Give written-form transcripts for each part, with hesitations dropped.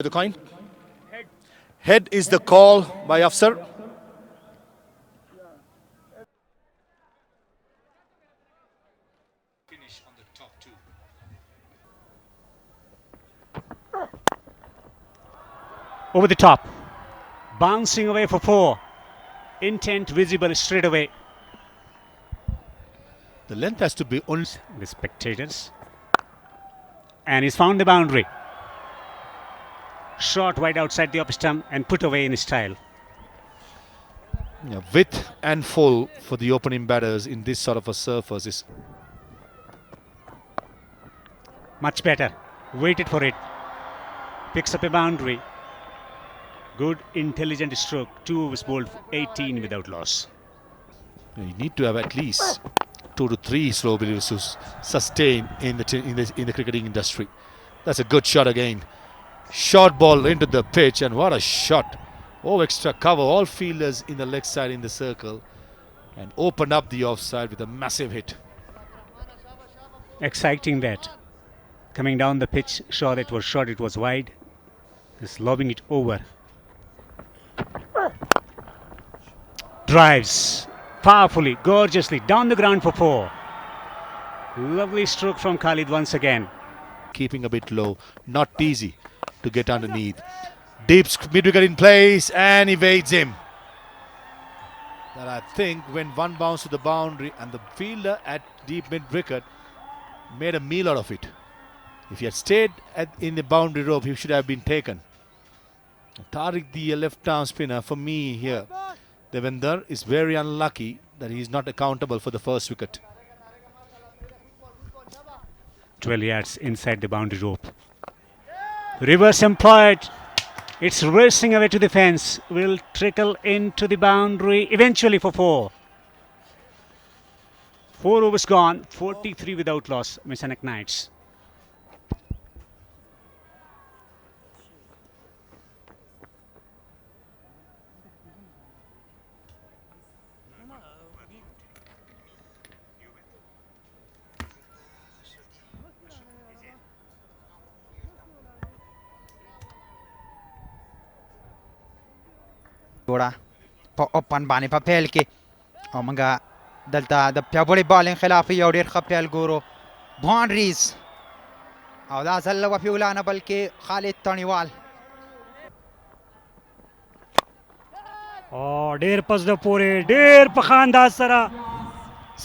The coin. Head is the call by Afsar. Finish on the top two. Over the top, bouncing away for four. Intent visible straight away. The length has to be only. The spectators, and he's found the boundary. Shot wide outside the off stump and put away in style. Width and full for the opening batters in this sort of a surface is Much better. Waited for it. Picks up a boundary. Good intelligent stroke. 2 overs bowled, 18 without loss. you need to have at least 2 to 3 slow bowlers to sustain in the cricketing industry. That's a good shot again. Short ball into the pitch, and what a shot! Oh, extra cover, all fielders in the leg side in the circle, and opened up the offside with a massive hit. Exciting that. Coming down the pitch, sure it was short, it was wide. Just lobbing it over. Drives powerfully, gorgeously, down the ground for 4. Lovely stroke from Khalid once again. Keeping a bit low, not easy to get underneath. Deep mid wicket in place, and evades him. That I think when one bounced to the boundary, and the fielder at deep mid wicket made a meal out of it. If he had stayed in the boundary rope, he should have been taken. Tariq, the left arm spinner, for me here, Devendra is very unlucky that he is not accountable for the first wicket. 12 yards inside the boundary rope. Reverse employed. It's racing away to the fence. Will trickle into the boundary eventually for 4. 4 overs gone. 43 without loss. Mechanic Knights. جوړه په اوپن باندې په پیل کې او موږ دلته د پیاوړي بالینګ خلاف یو ډېر ښه پیل ګورو باونډریز او دا ځل له وفي الله نه بلکې خالد تڼیوال ډېر پس د پورې ډېر په ښه انداز سره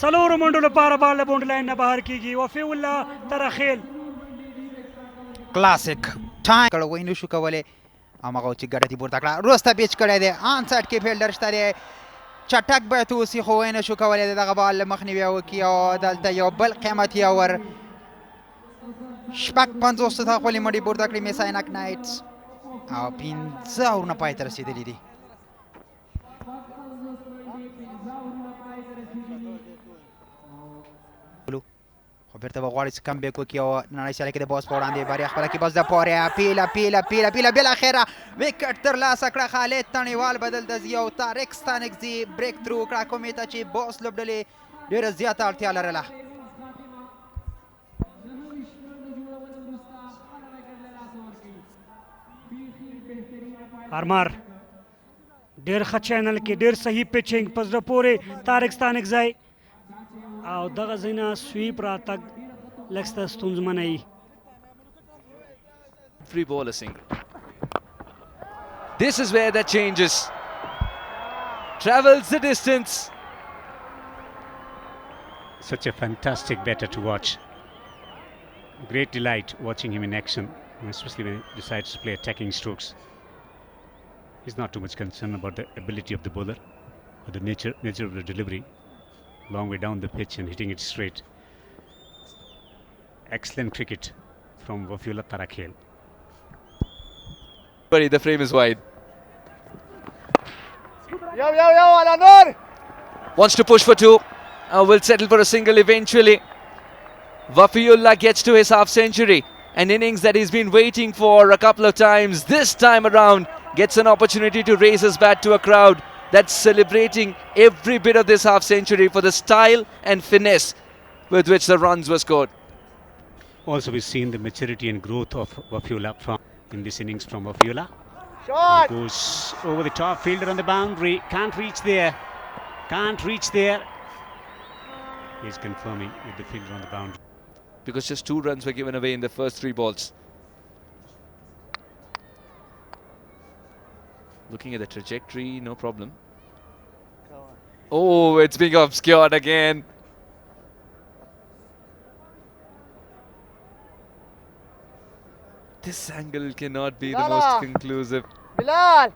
څلورو منډو لپاره بال له باونډري لاین نه بهر کیږي وفي الله ترخیل کلاسیک ټایم کړه وای نشو کولی هماغه چې ګټه دې پورته کړه وروسته پیچ کړی دی آن سایډ کې فیلډر شته دی چټک باید اوسي خو وای نشو کولی دغه بال له مخنیوی وکړي او دلته یو بل قیمتي اور شپږ پنځوس ته خپلې منډې پورته کړې میساینک نایټس او 15 اورونه پای ته رسېدلي دي خو بیرته به غواړي چې کم بیک وکړي او نړۍ سیالۍ کې د باس په وړاندې بریا خپله کړي بس د پورې پیله پیله پیله پیله بالاخره وکټ ترلاسه کړه خالد تڼیوال به دلته ځي او طارق ستانکزي بریک ترو وکړه کومې ته چې باس لوبډلې ډېره زیاته اړتیا لرله ارمار ډېر ښه چینل کې ډېر صحیح پیچنګ په زړه پورې طارق ستانکزی او دغه ځای نه سویپ راتګ لږ څه ستونزمنه وي Free bowler Singh. This is where that changes. Travels the distance. Such a fantastic batter to watch. Great delight watching him in action, especially when he decides to play attacking strokes. He's not too much concerned about the ability of the bowler or the nature of the delivery. Long way down the pitch and hitting it straight. Excellent cricket from Wafiullah Tarakhel. But the frame is wide. Wants to push for 2. Will settle for a single eventually. Wafiullah gets to his half century. An innings that he's been waiting for a couple of times. This time around gets an opportunity to raise his bat to a crowd that's celebrating every bit of this half century for the style and finesse with which the runs were scored. Also, we've seen the maturity and growth of Wafiullah from in this innings from Wafiola. Shot! Goes over the top, fielder on the boundary, can't reach there. He's confirming with the fielder on the boundary. Because just 2 runs were given away in the first 3 balls. Looking at the trajectory, no problem. Oh, it's being obscured again. This angle cannot be the most conclusive. Bilal!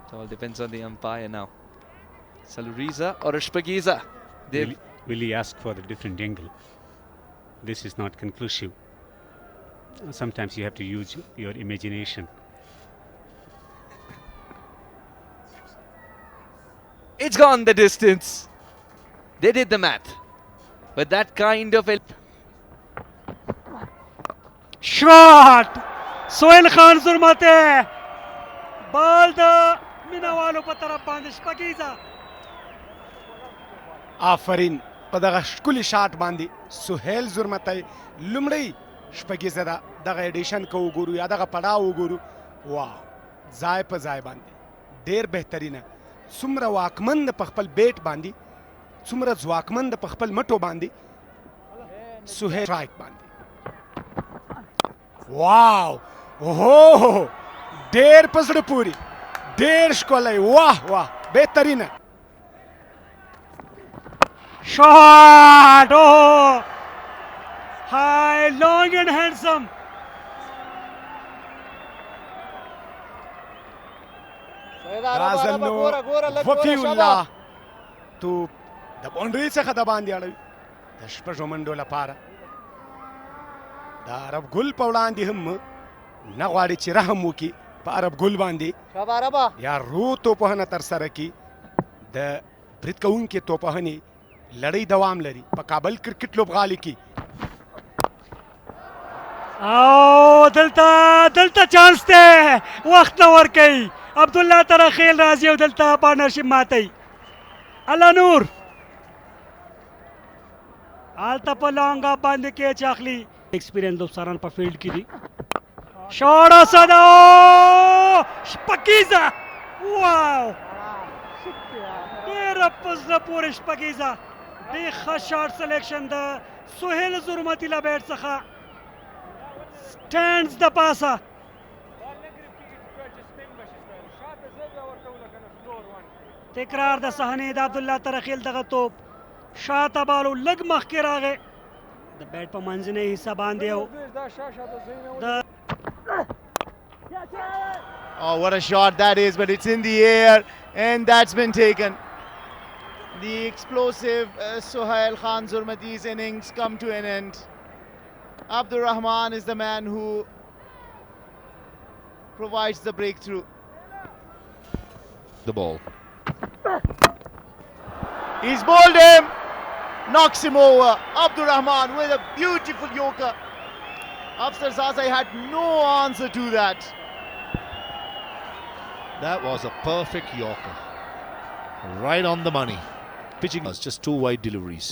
It all depends on the umpire now. Saluriza or Ishpagiza? Will he ask for the different angle? This is not conclusive. Sometimes you have to use your imagination. It's gone the distance. They did the math. But that kind of a shot Sohail Khan जुर्मते ball द मिनावालो په طرف باندې شپږیزه آفرین په دغه ښکلي شاټ باندې سهیل زرمتی لومړی شپږیزه ده دغه ایډیشن که وګورو یا دغه پړاو وګورو واه ځای په ځای باندې ډېر بهترینه څومره واکمن ده په خپل بیټ باندې څومره ځواکمن ده په خپل مټو باندې سهیل سټرایک باندې واو اوهو ډېر په زړه پورې ډېر ښکلی واه واه بهترینه shot oh high long and handsome رازل نو وفي الله توپ د باونډري څخه د باندې اړوي د شپږو منډو لپاره د عرب ګل په وړاندې هم نه غواړي چې رحم وکړي په عرب ګل باندې یا رو توپوهنه ترسره کړي د برید کوونکې توپوهنې لړۍ دوام لري په کابل کرکټ لوبغالي کې او دلته چانس دی وخت نه ورکوي عبدالله ترخیل راځي او دلته پارتنرشپ ماتوي الله نور هلته په لانګ اپ باندې کیچ اخلي ایکسپیرینس لوبساران په فیلډ کې دي شاټ اسدا شپږیزه واو ډېره په زړه پورې شپږیزه ډېر ښه شاټ سلیکشن د سهیل زرمتي له بیټ څخه سټینډز د پاسه تکرار د صحنې د عبدالله ترخیل دغه توپ شاته بالو لږ مخکې راغی د بیټ په منځنۍ حصه باندې او Oh, what a shot that is, but it's in the air and that's been taken. The explosive Sohail Khan Zurmati's innings come to an end. Abdur Rahman is the man who provides the breakthrough. The ball. He's bowled him, knocks him over. Abdur Rahman with a beautiful yorker. Afsar Zazai had no answer to that. That was a perfect yorker. Right on the money. Pitching was just 2 wide deliveries.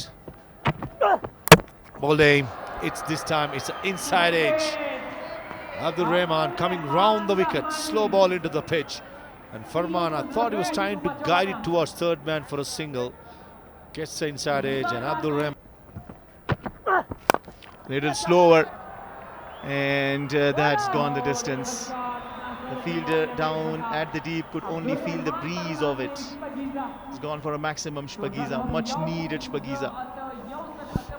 Ball aim. It's this time, it's an inside edge. Abdur Rahman coming round the wicket. Slow ball into the pitch. And Farman, I thought he was trying to guide it towards third man for a single. Gets the inside edge and Abdur Rahman. Little slower. And that's gone the distance. The fielder down at the deep could only feel the breeze of it. It's gone for a maximum Shpagiza, much needed Shpagiza.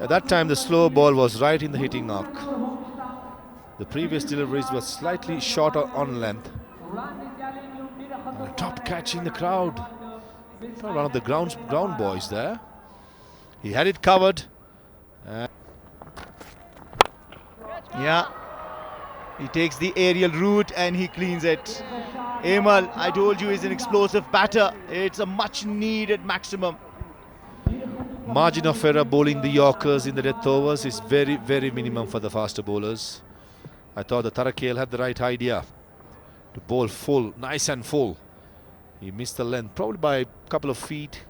At that time, the slow ball was right in the hitting arc. The previous deliveries were slightly shorter on length. And a top catch in the crowd. One of the ground boys there. He had it covered. Yeah. He takes the aerial route and he cleans it. Amal, I told you, is an explosive batter. It's a much needed maximum. Margin of error bowling the Yorkers in the death overs is very, very minimum for the faster bowlers. I thought the Tarakil had the right idea to bowl full, nice and full. He missed the length, probably by a couple of feet.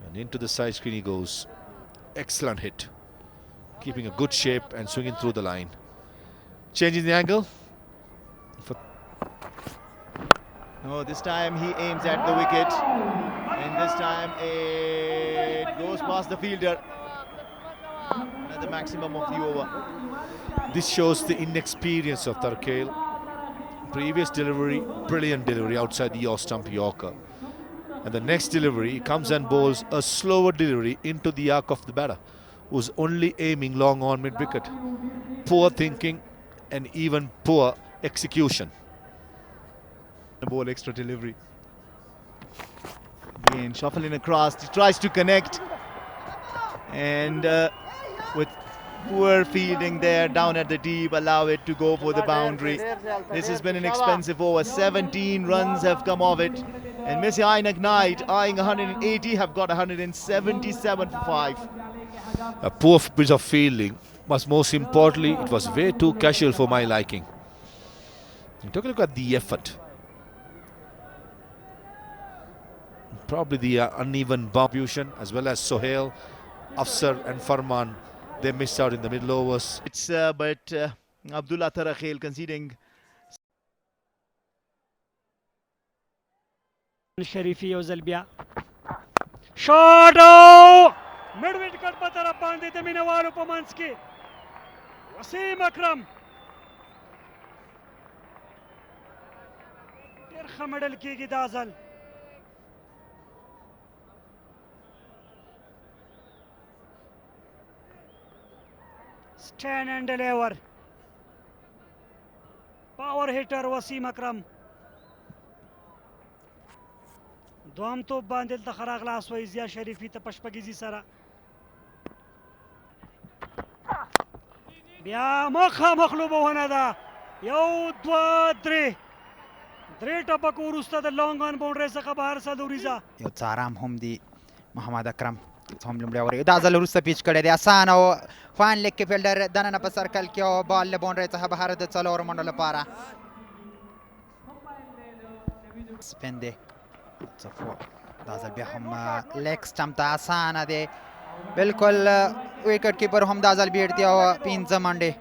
And into the side screen he goes. Excellent hit. keeping a good shape and swinging through the line. Changing the angle. No, this time he aims at the wicket, and this time it goes past the fielder. At the maximum of the over. This shows the inexperience of Tarkhail. Previous delivery, brilliant delivery outside the off stump Yorker. And the next delivery, he comes and bowls a slower delivery into the arc of the batter, who's only aiming long on mid-wicket. Poor thinking and even poor execution. The ball extra delivery. Again, shuffling across, he tries to connect. And with poor fielding there down at the deep, allow it to go for the boundary. This has been an expensive over. 17 runs have come of it. And Messi Ainak Knight, eyeing 180, have got 177 for 5. A poor bit of fielding, but most importantly, it was way too casual for my liking. And take a look at the effort. Probably the uneven distribution, as well as Sohail, Afsar and Farman, they missed out in the middle overs. But Abdullah Tarkhail conceding. Sharifi او زلبیا شاټ او مډ وکټ په طرف باندې د مینوالو په منځ کې وسیم اکرم ډېر ښه مډل کېږي دا ځل stand and deliver power hitter Wasim Akram دوام توپ باندې د خراغ لاس وای زیا شریفي ته پشپګیزي سره بیا مخه مخلوبونه ده یو دوه درې ټپکو وروسته د لونګ آن باونډرۍ څخه بهر سلوریزه یو څارام هم دی محمد اکرم هم لومړی اوور دا ځل وروسته پیچ کړی دی اسان او فاین لیګ کې فیلډر دننه په سرکل کې او بال له باونډرۍ څخه بهر د څلورو منډو لپاره سپین دی دا ځل بیا هم لیګ سټمپ ته اسانه دی بالکل وکټ کیپر هم دا ځل بیټ دی او پنځه منډې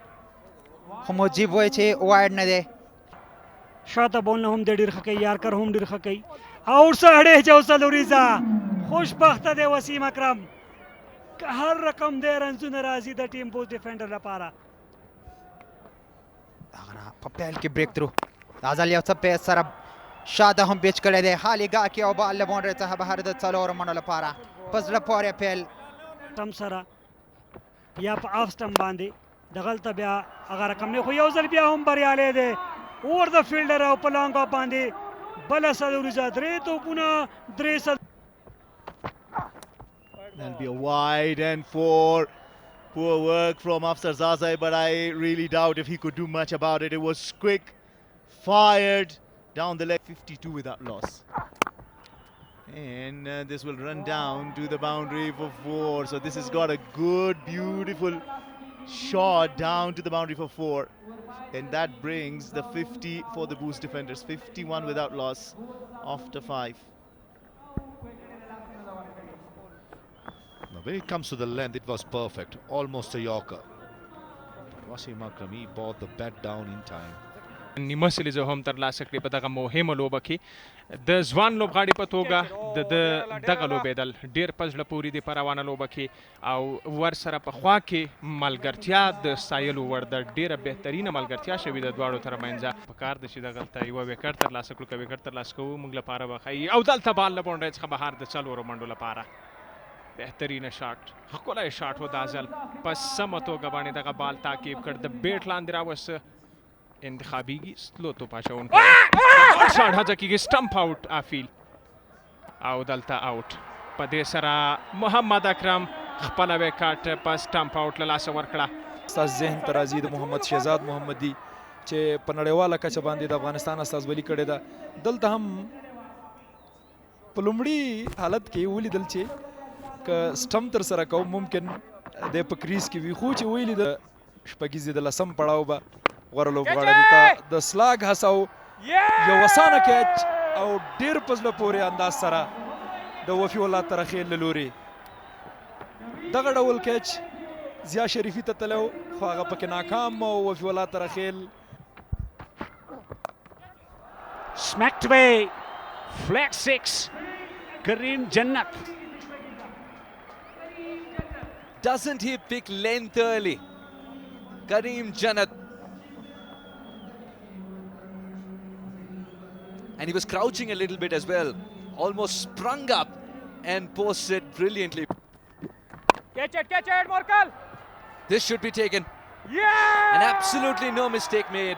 خو مجیب وایي چې وایډ نه دی شاته بول نه هم د ډېر ښه کوي یارکر هم ډېر ښه کوي اور ساړې جو سلوریزه خوشبخته دی وسیم اکرم که هر رقم دی رنزونه راځي د ټیم پوسټ ډیفینډر لپاره هغه نه په پیل کې بریک تھرو دا ځل یو څه پیس سره شاته هم پیچ کړی دی خالي ګاه کې او بال له باونډرۍ څخه بهر د څلورو منډو لپاره په زړه پورې پیل سم سره یا په آف سټم باندې دغلته بیا هغه رقم نه خو یو ځل بیا هم بریالی دی اوور د فیلډر او په لانګ اف باندې بله سلوریزه درې توپونه درې That'll be a wide and 4. Poor work from Afsar Zazai, but I really doubt if he could do much about it. It was quick, fired down the leg, 52 without loss. And this will run down to the boundary for 4. So this has got a good, beautiful shot down to the boundary for 4. And that brings the 50 for the Boost defenders. 51 without loss after 5. Now when it comes to the length, it was perfect. Almost a Yorker. Wasim Akram, he brought the bat down in time. نیمه سیلیزه هم ترلاسه کړې په دغه مهمه لوبه کې د ځوان لوبغاړي په توګه د دغه لوبېدل ډېر په زړه پورې دي په روانه لوبه کې او ورسره په خوا کې ملګرتیا د ستایلو وړ ده ډېره بهترینه ملګرتیا شوې ده دواړو ترمنځ پکار ده چې دغلته یوه وکټ ترلاسه کړو که وکټ ترلاسه کوو موږ لپاره به ښایي او دلته بال له باونډرۍ څخه بهر د څلورو منډو لپاره بهترینه شاټ ښکلی شاټ و دا ځل په سمه توګه باندې دغه بال تعقیب کړ د بیټ لاندې راوسته انتخابیږي سلو توپ اچوونکی شاټ هڅه کېږي سټمپ آوټ آفیل او دلته آوټ په دې سره محمد اکرم خپله وکټ په سټمپ آوټ له لاسه ورکړه ستاسو ذهن ته راځي د محمد شهزاد محمدي چې په نړیواله کچه باندې د افغانستان استازولي کړې ده دلته هم په لومړي حالت کې ولیدل چې که سټمپ تر سره کوم ممکن د په کریز کې وي خو چې ویلي د شپږیزې د لسم پړاو به غوره لوبغاړی دلته د سلاګ هڅه یو اسانه کیچ او ډېر په زړه پورې انداز سره د وفي الله ترخیل له لورې دغه ډول کیچ زیا شریفي ته تللی و خو هغه پکې ناکام او وفي الله ترخیل Smacked away. Flag 6. Kareem Jannat. Doesn't he pick length early? Kareem Jannat. And he was crouching a little bit as well. Almost sprung up and posted brilliantly. Catch it, Morkal! This should be taken. Yeah! And absolutely no mistake made.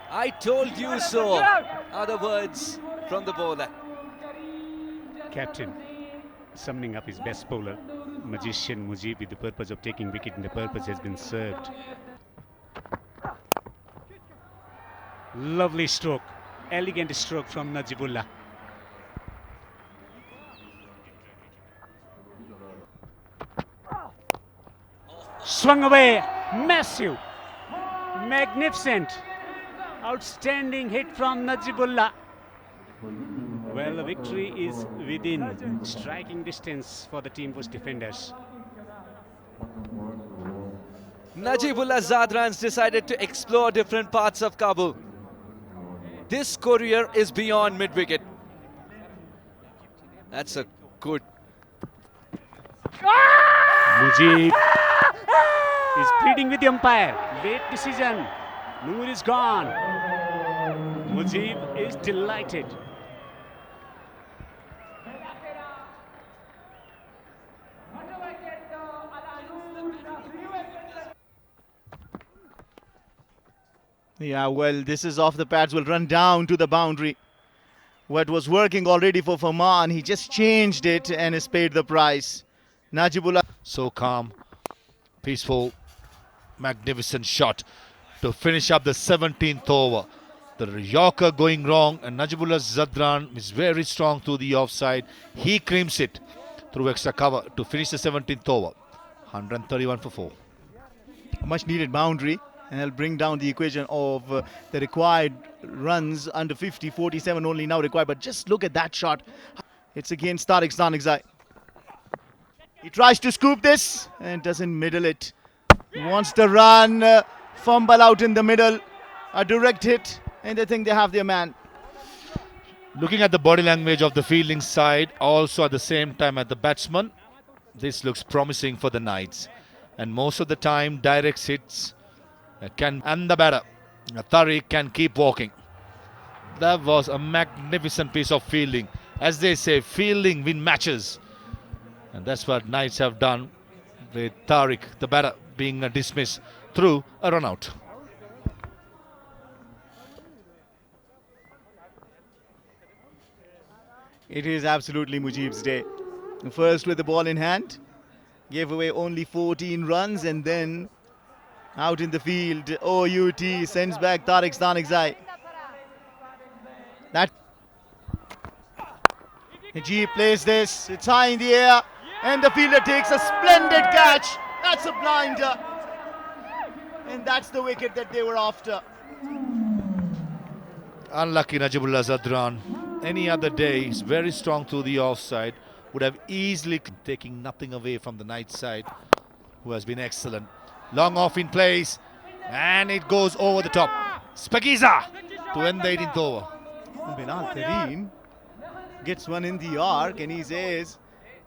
I told you so. Other words from the bowler. Captain summoning up his best bowler, magician Mujib, with the purpose of taking wicket, and the purpose has been served. Lovely stroke, elegant stroke from Najibullah. Swung away, massive, magnificent, outstanding hit from Najibullah. Well, the victory is within striking distance for the team Bush defenders. Najibullah Zadrans decided to explore different parts of Kabul. This courier is beyond mid-wicket. That's a good... Mujib is pleading with the umpire. Late decision. Noor is gone. Mujib is delighted. Yeah, well, this is off the pads, will run down to the boundary. What was working already for Farman, he just changed it and has paid the price. Najibullah. So calm, peaceful, magnificent shot to finish up the 17th over. The Yorker going wrong, and Najibullah Zadran is very strong through the offside. He creams it through extra cover to finish the 17th over. 131 for 4. Much needed boundary, and it'll bring down the equation of the required runs under 50, 47 only now required. But just look at that shot. It's against Tariq Stanigzai. He tries to scoop this and doesn't middle it. He wants to run, fumble out in the middle, a direct hit, and they think they have their man. Looking at the body language of the fielding side, also at the same time at the batsman, this looks promising for the Knights. And most of the time, direct hits and the batter, Tariq, can keep walking. That was a magnificent piece of fielding. As they say, fielding win matches. And that's what Knights have done with Tariq, the batter, being dismissed through a run out. It is absolutely Mujib's day. First with the ball in hand, gave away only 14 runs, and then out in the field, OUT sends back Tariq Stanigzai. That Najib plays this, it's high in the air, and the fielder takes a splendid catch. That's a blinder, and that's the wicket that they were after. Unlucky Najibullah Zadran. Any other day, he's very strong through the offside, would have easily taking nothing away from the Knights side, who has been excellent. Long off in place, and it goes over the top. Spagiza to end the 18th over. Bilal Tareen gets one in the arc, and he says,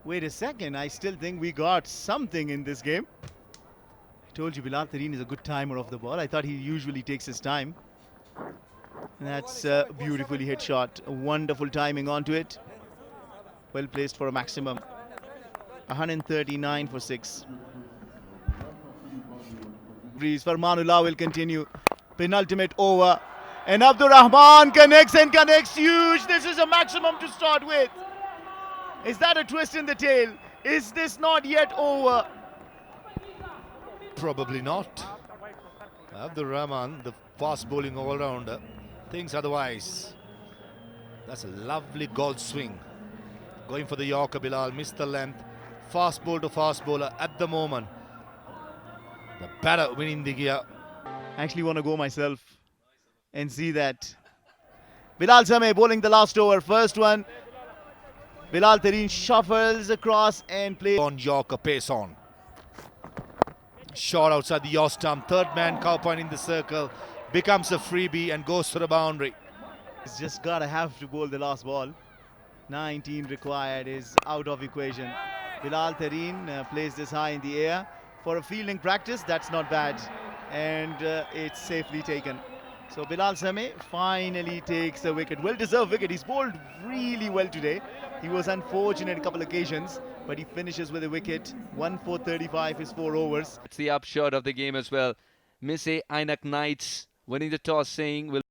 wait a second, I still think we got something in this game. I told you Bilal Tareen is a good timer of the ball. I thought he usually takes his time. That's a beautifully hit shot. A wonderful timing onto it. Well placed for a maximum. 139 for 6. Farmanullah will continue. Penultimate over. And Abdur Rahman connects and connects. Huge. This is a maximum to start with. Is that a twist in the tail? Is this not yet over? Probably not. Abdur Rahman, the fast bowling all-rounder, thinks otherwise. That's a lovely golf swing. Going for the Yorker, Bilal missed the length. Fast ball to fast bowler at the moment. The batter winning the gear. I actually want to go myself and see that. Bilal Sameh bowling the last over. First one. Bilal Tareen shuffles across and plays On Yorker, pace on. shot outside the yaw stump. Third man, cow point in the circle, becomes a freebie and goes to the boundary. He's just gotta have to bowl the last ball. 19 required is out of equation. Bilal Tareen plays this high in the air. For a fielding practice, that's not bad. And it's safely taken. So Bilal Sameh finally takes a wicket. Well-deserved wicket. He's bowled really well today. He was unfortunate a couple occasions, but he finishes with a wicket. 1 for 35 is 4 overs. It's the upshot of the game as well. Misay Ainak Knights winning the toss, saying will